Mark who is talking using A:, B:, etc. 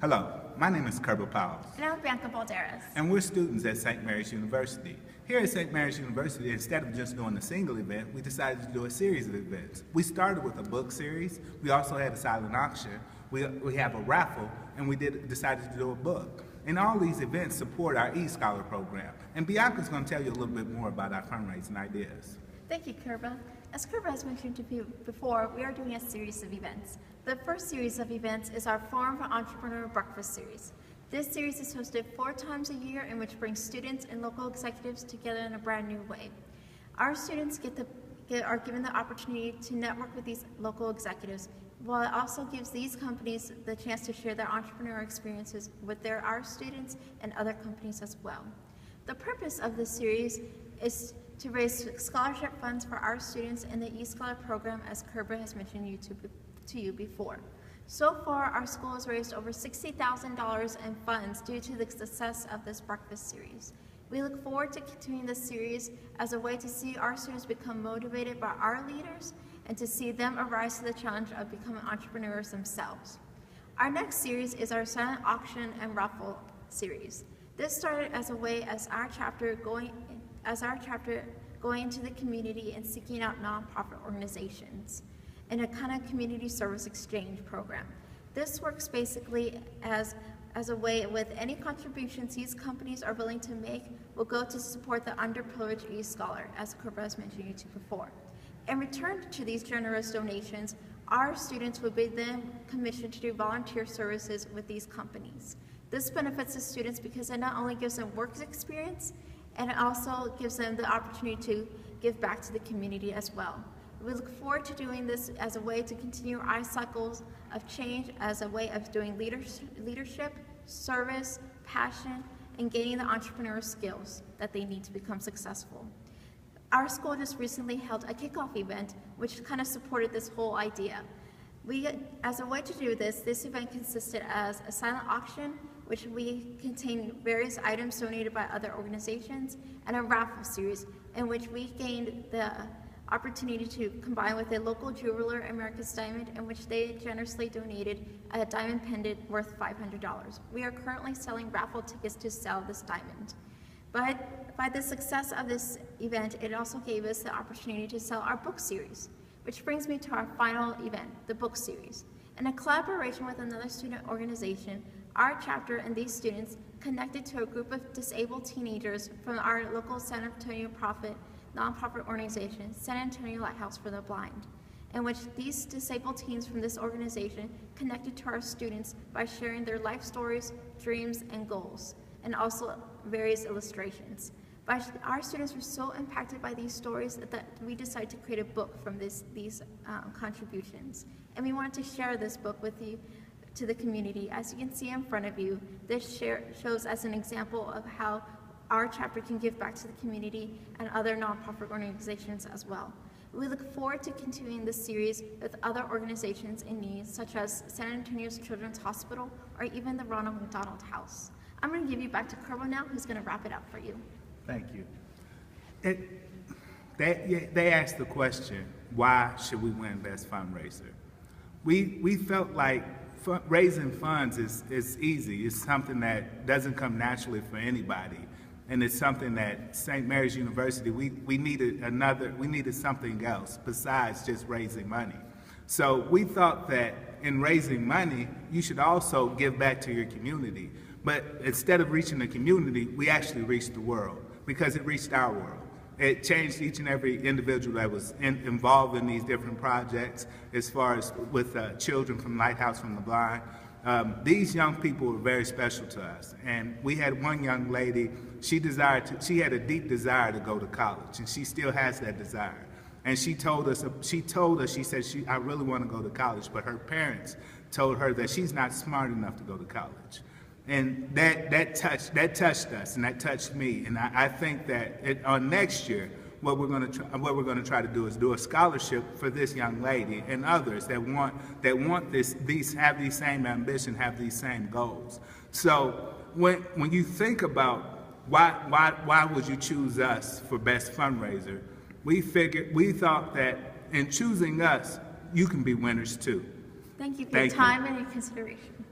A: Hello, my name is Kerber Powell.
B: And I'm Bianca Balderas.
A: And we're students at St. Mary's University. Here at St. Mary's University, instead of just doing a single event, we decided to do a series of events. We started with a book series. We also had a silent auction. We have a raffle, and we decided to do a book. And all these events support our eScholar program. And Bianca's going to tell you a little bit more about our fundraising ideas.
B: Thank you, Kerber. As Kerber has mentioned to you before, we are doing a series of events. The first series of events is our Forum for Entrepreneur Breakfast series. This series is hosted 4 times a year, in which brings students and local executives together in a brand new way. Our students are given the opportunity to network with these local executives, while it also gives these companies the chance to share their entrepreneurial experiences with our students and other companies as well. The purpose of this series is to raise scholarship funds for our students in the eScholar program, as Kerber has mentioned to you before. So far, our school has raised over $60,000 in funds due to the success of this breakfast series. We look forward to continuing this series as a way to see our students become motivated by our leaders and to see them arise to the challenge of becoming entrepreneurs themselves. Our next series is our silent auction and raffle series. This started as a way as our chapter going into the community and seeking out nonprofit organizations in a kind of community service exchange program. This works basically as a way with any contributions these companies are willing to make will go to support the underprivileged eScholar, as Kerber has mentioned to you before. In return to these generous donations, our students will be then commissioned to do volunteer services with these companies. This benefits the students because it not only gives them work experience, and it also gives them the opportunity to give back to the community as well. We look forward to doing this as a way to continue our cycles of change, as a way of doing leadership, service, passion, and gaining the entrepreneurial skills that they need to become successful. Our school just recently held a kickoff event, which kind of supported this whole idea. As a way to do this event consisted as a silent auction, which we contain various items donated by other organizations, and a raffle series, in which we gained the opportunity to combine with a local jeweler, America's Diamond, in which they generously donated a diamond pendant worth $500. We are currently selling raffle tickets to sell this diamond. But by the success of this event, it also gave us the opportunity to sell our book series, which brings me to our final event, the book series. In a collaboration with another student organization, our chapter and these students connected to a group of disabled teenagers from our local San Antonio nonprofit organization, San Antonio Lighthouse for the Blind, in which these disabled teens from this organization connected to our students by sharing their life stories, dreams, and goals, and also various illustrations. Our students were so impacted by these stories that we decided to create a book from these contributions. And we wanted to share this book with you, to the community. As you can see in front of you, this shows as an example of how our chapter can give back to the community and other nonprofit organizations as well. We look forward to continuing this series with other organizations in need, such as San Antonio's Children's Hospital or even the Ronald McDonald House. I'm going to give you back to Kerber now, who's going to wrap it up for you.
A: Thank you. They asked the question, why should we win Best Fundraiser? We felt like raising funds is easy. It's something that doesn't come naturally for anybody. And it's something that St. Mary's University, we needed something else besides just raising money. So we thought that in raising money, you should also give back to your community. But instead of reaching the community, we actually reached the world, because it reached our world. It changed each and every individual that was involved in these different projects, as far as with children from Lighthouse from the Blind. These young people were very special to us. And we had one young lady, she had a deep desire to go to college, and she still has that desire. And she told us, she said, I really want to go to college, but her parents told her that she's not smart enough to go to college. And that touched us, and that touched me. And I think that on next year, what we're going to try to do is do a scholarship for this young lady and others that want have these same ambition, have these same goals. So when you think about why would you choose us for Best Fundraiser, we thought that in choosing us, you can be winners too.
B: Thank you for your time and your consideration.